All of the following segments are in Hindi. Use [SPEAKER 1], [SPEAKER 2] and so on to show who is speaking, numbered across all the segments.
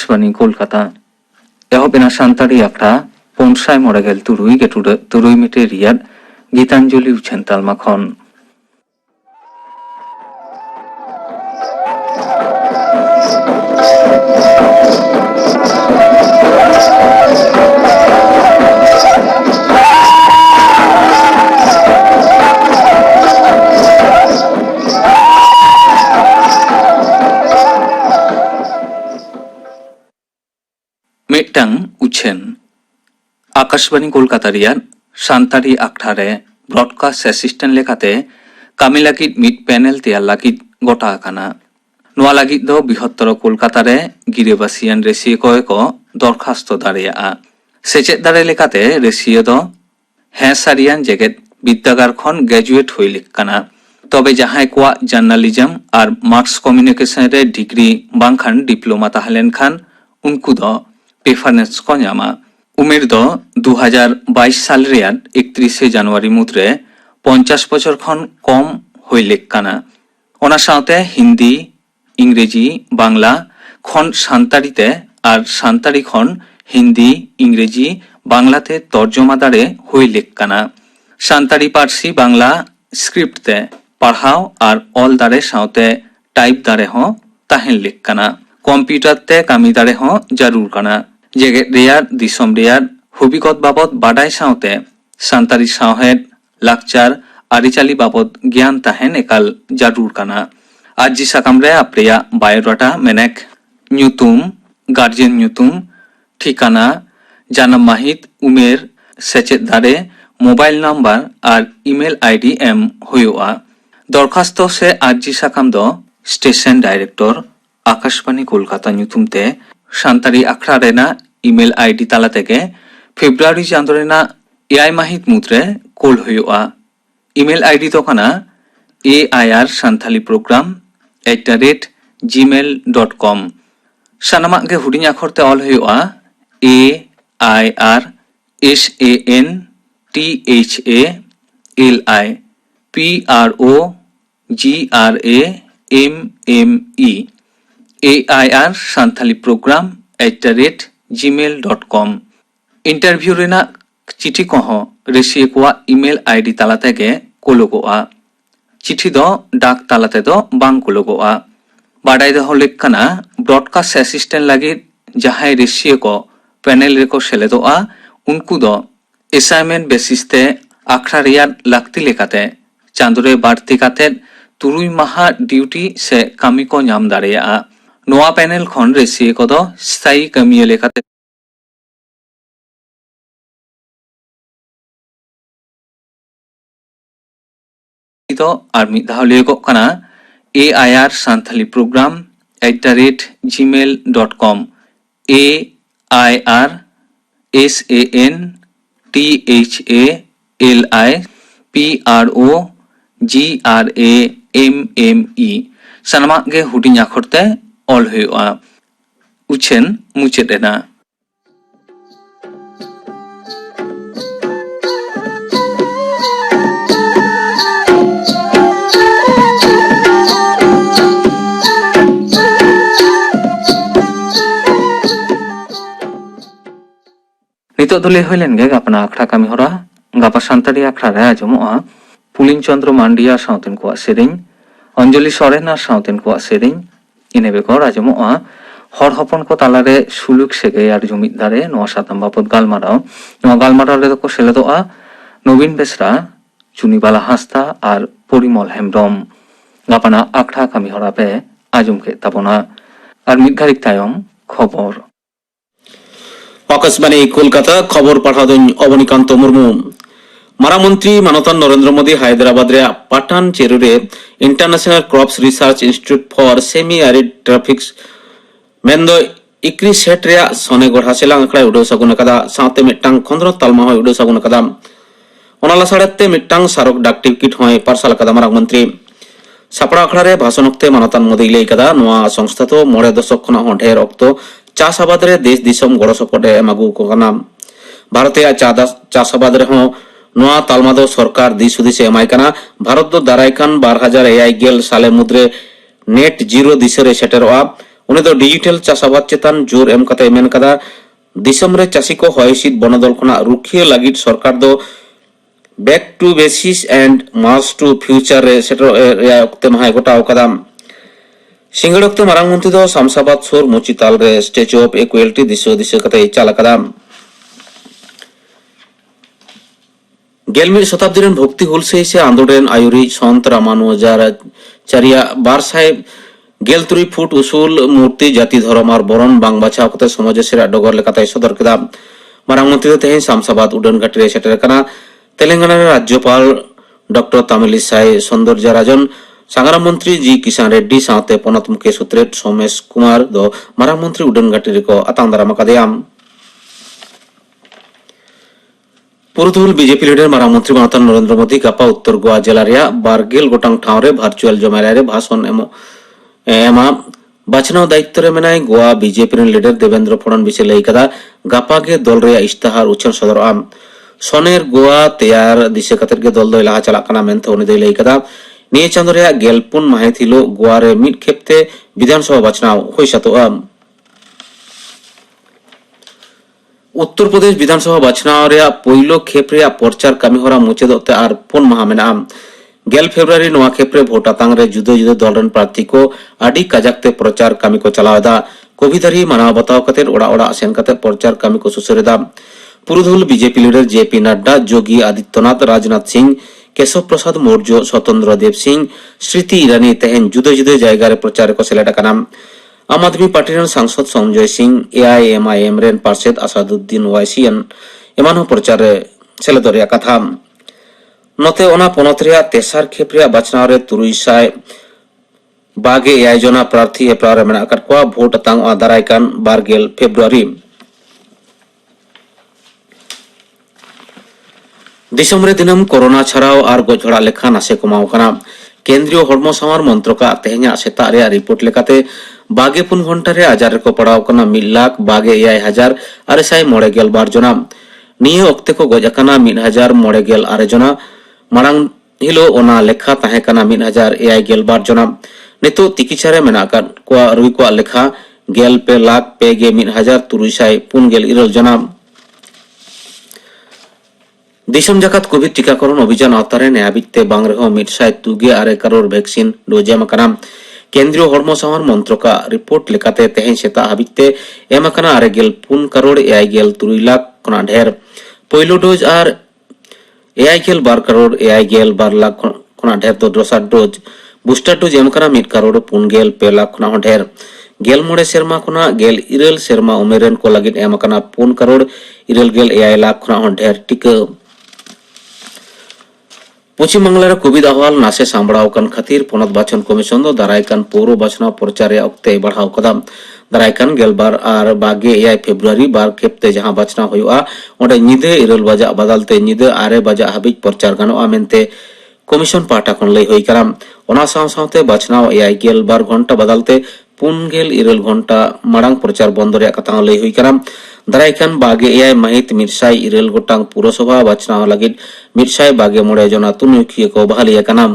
[SPEAKER 1] आकाशवाणी कोलकाता एहबेना सानताड़ी आखड़ा 593 मिटे रियाद गीतांजलि उछेन तालमा खन मिटटांग उछेन आकाशवाणी कोलकाता रियाद सानताड़ी आखड़ारे ब्रॉडकास्ट असिस्टेंट लेखाते कामी लागिद मिट पैनेल तैयार लागिद गोटा आकाना नोआ लागिद दो बृहत्तर कोलकातारे गिरिबासियान रेसियो को दरखास्त दाड़ेया सेचेद दाड़े लेखाते रेसियो दो हे सारियान जेगेद विद्यागार खन ग्रेजुएट हुई लिखकाना तबे जहां को जर्नालिज्म और मास कम्युनिकेशन रे डिग्री बांखान डिप्लोमा ताहलेन खान उनको दो प्रेफारेंस को न्यामा उमेर दो 2022 साल रियाद 31 জানুয়ারি मुद्रे 50 बछर खन कम हुई लिखकाना ओना साथे हिंदी इंग्रेजी बांगला खन सानताड़ीते और सानताड़ी खन हिंदी इंग्रेजी बांगलाते तर्जमा दारे हुई लिखकाना सानताड़ी पारसी बांगला स्क्रिप्टते पढ़ाओ और ऑल दारे साथे टाइप दारे हो ताहेन लिखकाना कम्पिउटार ते कामी दारे हो जरूर काना जेगेद रियाद दिसम रियाद हबिगत बाबद बाडाय साथे सानताड़ी साहेद लाकचार आरिचाली बाबद ज्ञान ताहेन एकाल जरूर काना आज साकाम रे आपरेया बायोडाटा मेनेक न्यूतुम गार्जियन न्यूतुम ठिकाना जानम माहित उमेर सेचेद दारे मोबाइल नम्बर और इमेल आईडी एम हुआ दरखास्त से आज साकाम दो स्टेशन डायरेक्टर आकाशवाणी कोलकाता न्यूतुमते सानताड़ी आखड़ा रेना इमेल आईडी ताला तेगे फेब्रुआरी चांदो रेना 6 माहित मुद्रे कोल हुआ इमेल आईडी तो काना AIR सानथाली प्रोग्राम @gmail.com सानामा के हुडिंग आखरते ऑल हुआ AIR SANTHALI PROGRAMME AIR Santhali programme @gmail.com interview रेना चिठी कहो रेसियो को इमेल आईडी ताला तेगे कोलोगोआ चिठी दो डाक तालाते दो बांग कोलोगोआ बाडाय दो लेखकाना ब्रॉडकास्ट असिस्टेंट लगी जहां रेसियो को पैनल रेको सेलेदोआ उनको दो असाइनमेंट बेसिस ते आखड़ा रियाद लाक्ति लेकाते चांदोरे बाड़ती काते 3 माहा ड्यूटी से कामी को नाम दाड़ेया नोआ पैनल खन रेसियो को दो स्थायी कामी लेकाते तो और मिधावलियो को कना AIR Santhali programme @gmail.com AIR SANTHALI PROGRAMME सानमा के हुडिंग आखरते ऑल हुआ उछेन मुचेदेना नितो दुले होइलेन गे गापना आखड़ा कामी होरा गापा सानताड़ी आखड़ा रे आजमोआ पुलिन चंद्र मांडिया साउतेन को सेरिंग अंजलि सोरेन साउतेन को सेरिंग इने बेगर आजमोआ हर हपन को तालारे सुलुक सेगे आर जुमिद दारे नोआ साताम बापद गालमाराव नोआ गालमाराव रे को सेलेदोआ नवीन बेसरा चुनीबाला हास्ता और परिमल हेमब्रम गापना आखड़ा कामी होरा पे आजम के ताबना और मिद घारिक तायम खबर
[SPEAKER 2] आकाशवाणी कोलकाता खबर पाठादन अवनीकांत मुर्मू मारामंत्री मानतान नरेंद्र मोदी हैदराबाद रे पाटान चेरुरे international crops research institute for semi arid tropics मेंदो इक्री सेट रे सोने गढ़ा सेलांग अखड़ा उडो सगुन कदा साथे मिटांग खंद्र तालमा होय उडो सगुन कदा ओनाला साडते मिटांग सारक डाक टिकट होय पार्सल कदा मारामंत्री सापड़ा अखड़ा रे भाषणोक्ते मानतान मोदी लई कदा नोआ संस्था तो 9 दशक खना ढेर अक्तो चास आबाद रे देश दिसम गड़ो सपोर्टे एमागु को कना भारतीय चास आबाद रे हो नोआ तालमा दो सरकार दिस हुदिस एमाय कना भारत दो दारायखान 2011 साले मुद्रे नेट जीरो दिशरे सेटेरोआ उन्हें दो डिजिटल चाषाबाद चेतन जोर एम कते मेन कदा दिसम रे चाषी को हयसित बनदल खना रुखिया लागित सरकार दो back to basis and march to future रे सेटर रे ओक्ते महाय गोटाव कदा सिंगड़ ओक्ते मारांग मंत्री दो शामसाबाद सोर मुचिताल रे स्टैच्यू ऑफ इक्वालिटी दिशो कते चाला कदा गेलमिर शताब्दी रेन भक्ति हुलसे से आंदोलन आयुरी संत रामानुजाचार्य 12 फुट उसूल मूर्ति जाति धर्म और बरन बांग बाछाव कते समाज सेरा डगर लेकाते सदर केदा मारांग मंत्री तेहें शामसाबाद उड़न घाटी रे सेटर कना तेलंगाना राज्यपाल डॉक्टर तमिलिसाई सौंदर्यराजन सांगाराम मंत्री जी किसान रेड्डी साथे पनत मुख्य सुत्रेट सोमेश कुमार दो मारांग मंत्री उड़न घाटी रे को अतांग दाराम कादेयाम पुरुधुल बीजेपी लीडर मारांग मंत्री मनोतन नरेंद्र मोदी गापा उत्तर गोवा जिला रे 12 गोटांग ठाव रे वर्चुअल जमायरा रे भाषण एमा बाचनाव दायित्व रे मेनाय गोवा बीजेपी रेन लीडर देवेंद्र फडणवीस लई कदा गापा के दल रे इस्ताहार उछन सदर आम सोनेर गोवा तैयार दिशे कतर के दल दो लाहा चला कना मेनते उनी दई लई कदा निये चांदो रे गेलपुन माहिथिलो गोवा रे मिड खेपते विधानसभा बाचनाव होई सतो आम उत्तर प्रदेश विधानसभा बाचनाव रे पहिलो खेप रे प्रचार कामी होरा मुचेदते आर 4 माह मेना गेल फेब्रुआरी नोआ खेप्रे भोट आतांग रे जुदो जुदो दलरन प्रार्थी को आडी काजाकते प्रचार कामी को चलावदा कोभिदारी मानाव बताव कते ओड़ा ओड़ा सेन कते प्रचार कामी को सुसरेदा पुरुधुल BJP leader JP Nadda Yogi Adityanath Rajnath Singh Keshav Prasad Maurya स्वतंत्र देव सिंह स्मृति ईरानी तेहेन जुदो जुदो जायगा रे प्रचार को सेलेटा कानाम आम आदमी पार्टी रेन सांसद संजय सिंह एआईएमआईएम रेन पार्षद असादुद्दीन ओवैसियन एमान प्रचार रे सेलेदरिया कथा नते ओना पोनत रे तेसार खेप रे बाचनाव रे 300 जना प्रार्थी हेप्राव रे मेना कटवा भोट तांग दारायकान 12 फेब्रुआरी दिसम रे दिनम कोरोना छड़ाव आर गोझड़ा लेखा नासे कमाव कना केंद्रीय हड़मो सामार मंत्रका तेहना सेता रे रिपोर्ट लेकाते 22 घंटा रे आजार को पड़ाव कना 1,22,942 जना निये ओक्ते को गोजकना 1,098 जना मांग हिलो ओना लेखा ताहे कना 1,082 जना नितो तिकिछा रे मेना का रुई को लेखा 1,00,000 जना दिसम जकात कोविड टीकाकरण अभियान अवतारे न्यायबित्ते बांग रेहो 102 करोड़ वैक्सीन डोज एम कना केंद्रीय हड़मो सामार मंत्रका रिपोर्ट लेकाते तेहें सेता हाबित्ते एम कना 4 करोड़ 83 लाख खना ढेर पहिलो डोज आर 12 करोड़ 12 लाख खना ढेर तो दोसर डोज बूस्टर डोज एम कना 1 करोड़ 92 लाख खना ढेर 16 सेरमा खना 19 सेरमा उमेरन को लगिन एम कना 4 करोड़ 9 लाख खना ढेर टीका पश्चिम बांगला कोविड अहवाल नासे सांबड़ाव कन खातिर पोनत बाचन कमिशन दो दारायकान पौर बाचना प्रचार अक्ते बढ़ाव कदम दारायकान 12 आर 22 फेब्रुआरी 12 खेपते जहां बाचना हुआ ओंडे निदे 9 बजा बदलते निदे 8 बजा हाबिज प्रचार गानोआ मेनते कमिशन पाटा खन लई होई कराम ओना सावते बाचना 12 घंटा बदलते 9 घंटा मांग प्रचार बंद रे कथा लई होई कराम दारायकान 22 महित 109 गोटांग पुरसभा बाचना लगिद 123 जना तुनुखिया को बहालिया कनाम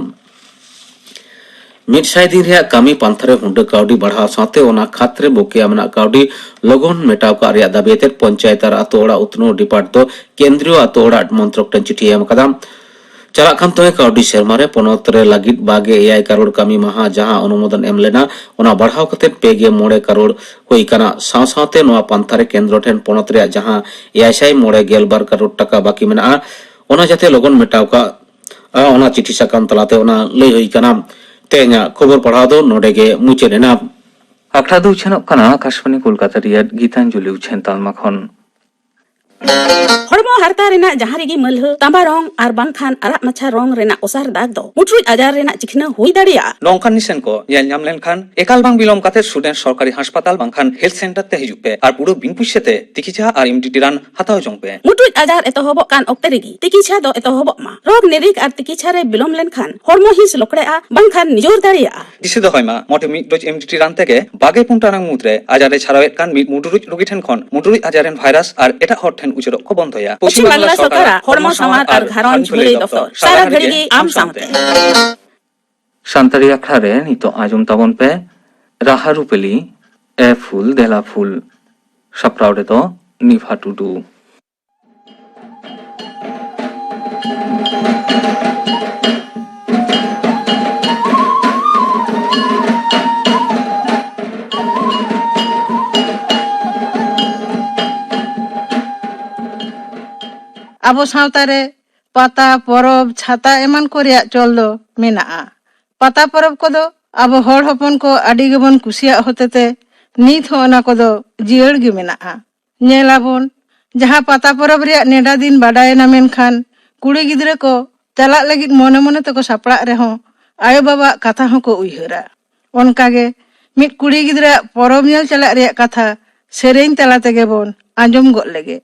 [SPEAKER 2] 100 दिन रे कामी पंथरे हुंडा काउडी बढ़ाव साथे ओना खातरे बोकिया मना काउडी लगन मेटाव का रिया दाबेते पंचायत आर अतोड़ा उतनो डिपार्ट तो केंद्रीय अतोड़ा मंत्रक टन चिठी एम कदम चला खान तो काउडी शर्मारे पनोतरे लगिद 22 करोड़ कामी महा जहां अनुमोदन एम लेना ओना बढ़ाव कते 9 करोड़ होई कना साथे नोआ पंथरे केंद्र ठेन पनोत रे जहां 9 करोड़ टाका बाकी मेना ओना जाते लगन मेटाव का ओना चिठी साकाम तलाते ओना लई होई कना तेना खबर पढ़ा दो नोडेगे मुचेना
[SPEAKER 1] आखड़ा दो उछेनक कना आकाशवाणी कोलकाता रियाद गीतांजलि उछेन तालमा खन
[SPEAKER 3] हड़मो हरता रेना जहां रेगी मलह तांबा रंग आर बांखान आराग माछा रंग रेना ओसार दाग दो मुट्रुज आजार रेना चिकना हुई दाड़िया
[SPEAKER 1] नोंखान निसेन को येल नाम लेनखान एकाल बांग बिलोम काते स्टूडेंट सरकारी हासपाताल बांखान हेल्थ सेंटर ते हिजुग पे आर पुरो बिन पुइसेते तिकिछा आर इमिडिटी रान हाताव जंग पे
[SPEAKER 3] मुट्रुज आजार एतहबो कान ओक्ते रेगी तिकिछा दो एतहबो मा रोग निरिक आर तिकिछा रे बिलोम लेनखान हड़मो हिस लोकड़ेआ बांखान निजोर दाड़िया
[SPEAKER 1] दिसे दो होयमा मोटे मिट डोज इमिडिटी रान तेके 22 टानांग मुद्रे आजारे छारावेत कान मिट मुटुरुज रोगी ठेन खन मुटुरुज आजारेन भाइरास आर एटा हट ठेन उचरो को बंद होया
[SPEAKER 3] पश्चिम बांग्ला सरकार हड़मो सामार आर घारन झुले दफ्तर सारा घड़ीगी आम सामते
[SPEAKER 1] शांतारी आखड़ा रे नितो आजम ताबन पे राहा रुपेली E Phul Dela Phul saprau redo Nifa Tudu.
[SPEAKER 4] ᱟᱵᱚ ᱥᱟᱶᱛᱟ ᱨᱮ ᱯᱟᱛᱟ ᱯᱚᱨᱚᱵᱽ ᱪᱷᱟᱛᱟ ᱮᱢᱟᱱ ᱠᱚ ᱨᱮᱭᱟᱜ ᱪᱚᱞ ᱫᱚ ᱢᱮᱱᱟᱜᱼᱟ। ᱯᱟᱛᱟ ᱯᱚᱨᱚᱵᱽ ᱠᱚᱫᱚ ᱟᱵᱚ ᱦᱚᱲ ᱦᱚᱯᱚᱱ ko ᱟᱹᱰᱤ ᱜᱮᱵᱚᱱ ᱠᱩᱥᱤᱭᱟᱜ ᱦᱚᱛᱮᱛᱮ ᱱᱤᱛ ᱦᱚᱸ ᱚᱱᱟ ᱠᱚᱫᱚ ᱡᱤᱭᱟᱹᱲ ᱜᱮ ᱢᱮᱱᱟᱜᱼᱟ। ᱧᱮᱞᱟᱵᱚᱱ ᱡᱟᱦᱟᱸ ᱯᱟᱛᱟ ᱯᱚᱨᱚᱵᱽ ᱨᱮᱭᱟᱜ ᱱᱮᱰᱟ ᱫᱤᱱ ᱵᱟᱰᱟᱭᱮᱱᱟ ᱢᱮᱱᱠᱷᱟन ᱠᱩᱲᱤ ᱜᱤᱫᱽᱨᱟᱹ ko ᱪᱟᱞᱟᱜ ᱞᱟᱹᱜᱤᱫ ᱢᱚᱱᱮ ᱢᱚᱱᱮ ᱛᱮᱠᱚ ᱥᱟᱯᱲᱟᱜ ᱨᱮᱦᱚᱸ ᱟᱭᱳ ᱵᱟᱵᱟᱣᱟᱜ ᱠᱟᱛᱷᱟ ᱦᱚᱸᱠᱚ ᱩᱭᱦᱟᱹᱨᱟ। ᱚᱱᱠᱟᱜᱮ ᱢᱤᱫ ᱠᱩᱲᱤ ᱜᱤᱫᱽᱨᱟᱹᱣᱟᱜ ᱯᱚᱨᱚᱵᱽ ᱧᱮᱞ ᱪᱟᱞᱟᱜ ᱨᱮᱭᱟᱜ ᱠᱟᱛᱷᱟ ᱥᱮᱨᱮᱧ ᱛᱟᱞᱟ ᱛᱮᱜᱮ ᱵᱚᱱ ᱟᱸᱡᱚᱢ ᱜᱚᱫ ᱞᱮᱜᱮ।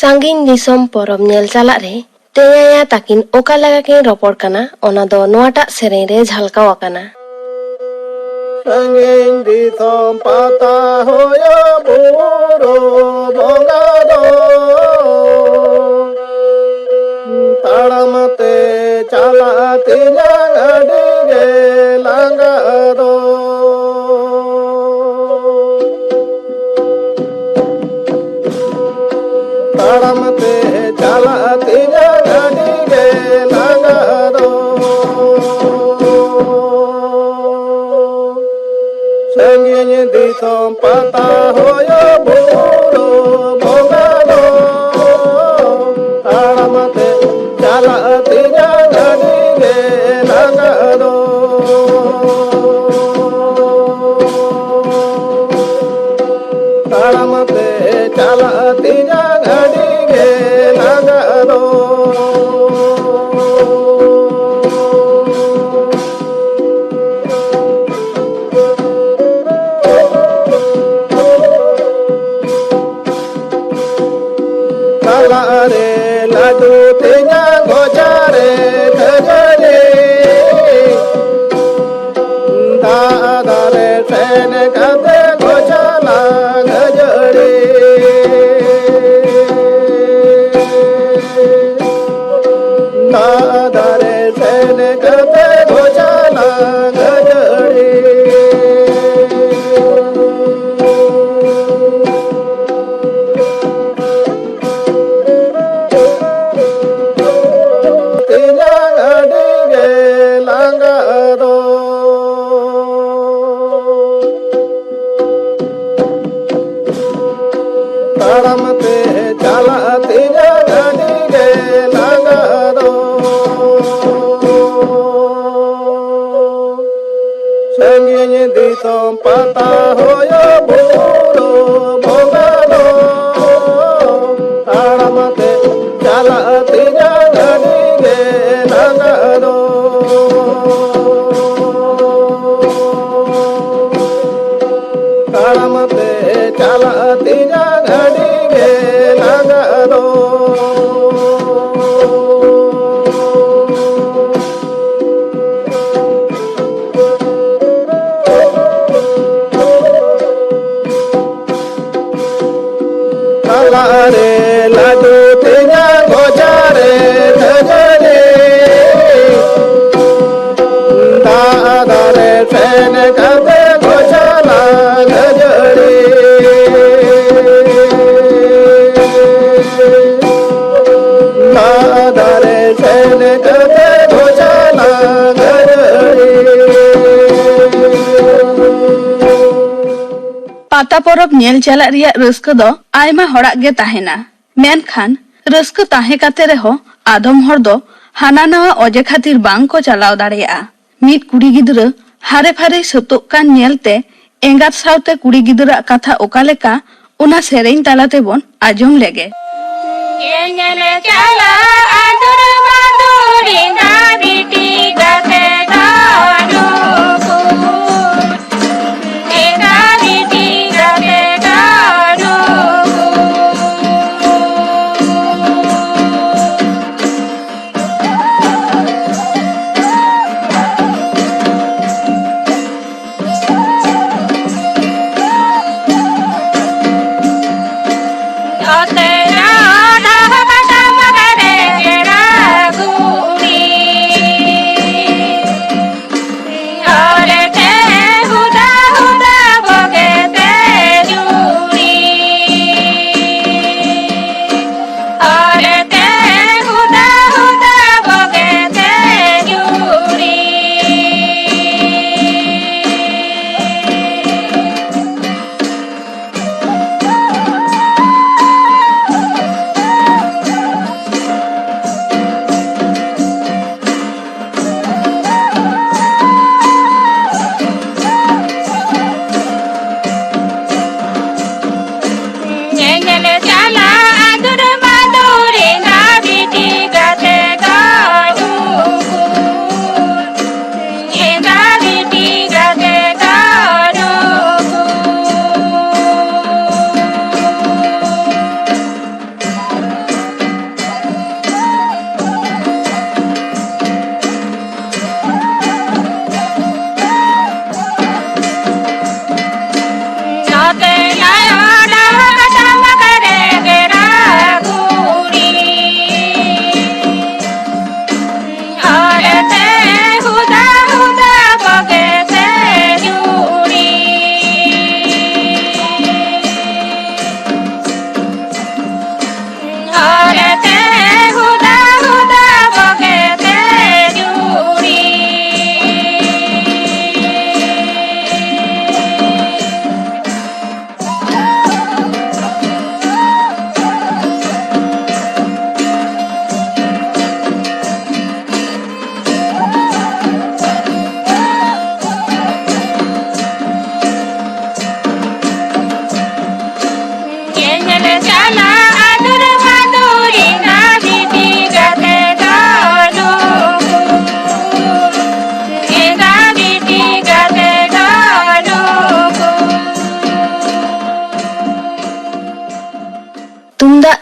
[SPEAKER 5] ᱥᱟᱺᱜᱤᱧ ᱫᱤᱥᱚᱢ ᱯᱚᱨᱚᱵᱽ ᱧᱮᱞ ᱪᱟᱞᱟᱜ ᱨᱮ ᱛᱮᱭᱟᱭᱟ ᱛᱟᱹᱠᱤᱱ ᱚᱠᱟ ᱞᱮᱠᱟ ᱠᱤᱱ ᱨᱚᱯᱚᱲ ᱠᱟᱱᱟ ᱚᱱᱟ ᱫᱚ ᱱᱚᱣᱟᱴᱟᱜ ᱥᱮᱨᱮᱧ ᱨᱮ ᱡᱷᱟᱞᱠᱟᱣ ᱟᱠᱟᱱᱟ।
[SPEAKER 6] ᱥᱟᱺᱜᱤᱧ ᱫᱤᱥᱚᱢ ᱯᱟᱛᱟ ᱦᱩᱭᱩᱜ ᱵᱩᱨᱩ ᱵᱚᱸᱜᱟ ᱫᱚ ᱛᱟᱲᱟᱢ ᱛᱮ ᱪᱟᱞᱟᱜ ᱛᱤᱧᱟᱹ ᱟᱹᱰᱤ ᱜᱮ ᱞᱟᱸᱜᱟ ᱫᱚ ᱛᱟᱲᱟᱢ ᱛᱮ ᱪᱟᱞᱟᱜ ᱛᱤᱧᱟᱹ Sangin disom pata hoyo buru bongado Taramate chala tinya gadige langado Taramate chala tinya gadige langado Kalare ladu tinya gojare thajare Dadare sen kate gojala gajare Dadare sen kate gojala gajare Taramate chala tinya gadige langado Sangin disom pata hoyo buru bongado Taramate chala tinya gadige langado Taramate chala tinya gadige langado Kalare ladu tinya gojare thajare Dadare sen kate gojala gajare Dadare sen kate gojala gajare
[SPEAKER 3] पाता परब नेल चलत रिया रस्का दो आयमा हड़ाक गे ताहेना मेनखान रस्का ताहे काते रेहो आदम हर दो हाना नवा ओजे खातिर बांग को चलाव दाड़ेया मित कुड़ी गिदरा हारे फारे सतोक कान नेलते एंगात सावते कुड़ी गिदरा कथा ओका लेका उना सेरेन तालाते बोन आजम लेगे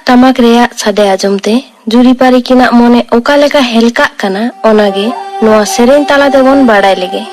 [SPEAKER 5] tamak reyak sade ajom te juripari kinak mone oka leka helkak kana onage noa sereng tala tebon baday lege.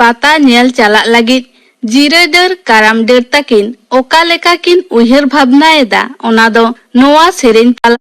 [SPEAKER 3] pata nyel chalak lagit jira dar karam dar takin oka leka kin uher bhabna eda ona do noa sereng tala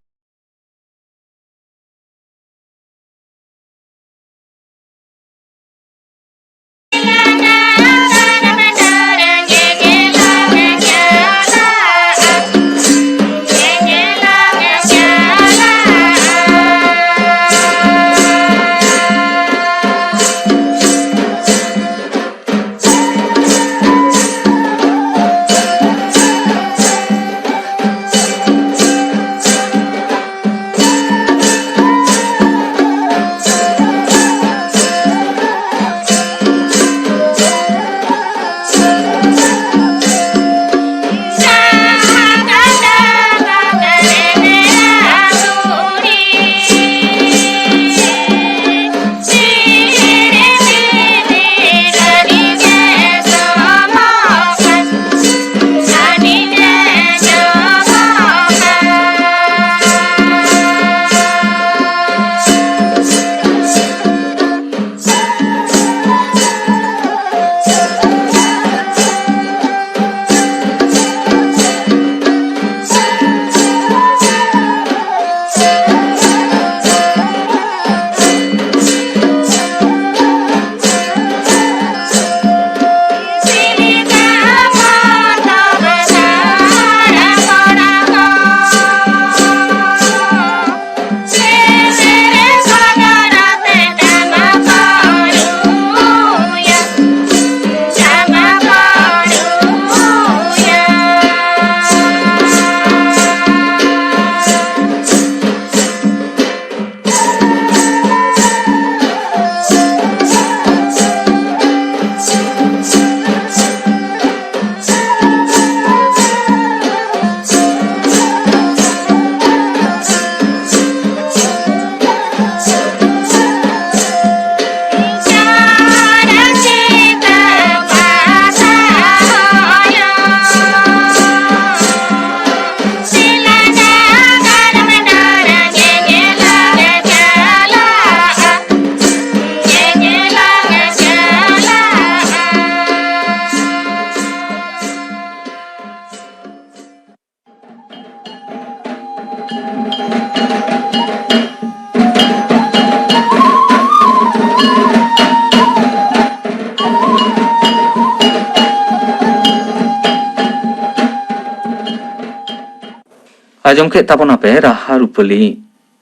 [SPEAKER 1] Ajong ke tapon ape raha rupali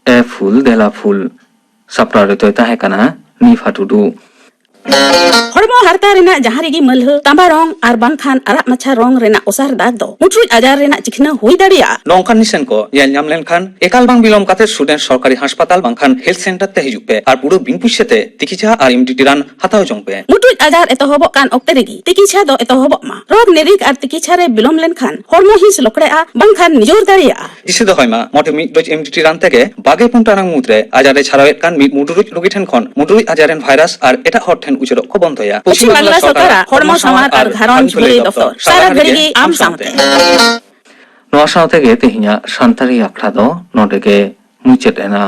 [SPEAKER 1] e ful dela ful sapra retoy tahe kana ni fatudu.
[SPEAKER 7] हड़मो हरता रेना जहां रेगी मलह तांबा रंग आर बांखान आराग माछा रंग रेना ओसार दाग दो मुट्रुज आजार रेना चिकना हुई दाड़िया
[SPEAKER 1] नौकान निसेन को यel nyam lenkhan ekal bang bilom kate student सरकारी हासपाताल bangkhan health center te hijuk pe ar puro bin pushete tikicha ar immunity ran hataw jong pe
[SPEAKER 7] मुट्रुज आजार एतहबक कान ऑक्ते रेगी तिकिछा दो एतहबक मा रोग निरिक आर तिकिछा रे बिलोम लेनखान हड़मो हिस लोकड़ेआ बांखान निजोर दाड़िया
[SPEAKER 1] isi do hoyma mote mid doj immunity ran teke bage puntarang mudre ajare chharawet kan mid muduruj logi then khon muduruj ajaren virus ar eta hot then ucherok ko bond hoya
[SPEAKER 7] पश्चिम बांग्ला सरकारा हड़मो सामार आर घारंज भलाई दफ्तर सारा घड़िगी आम सामते
[SPEAKER 1] noa saw tege tehinya santari akhra do node ge muchet ena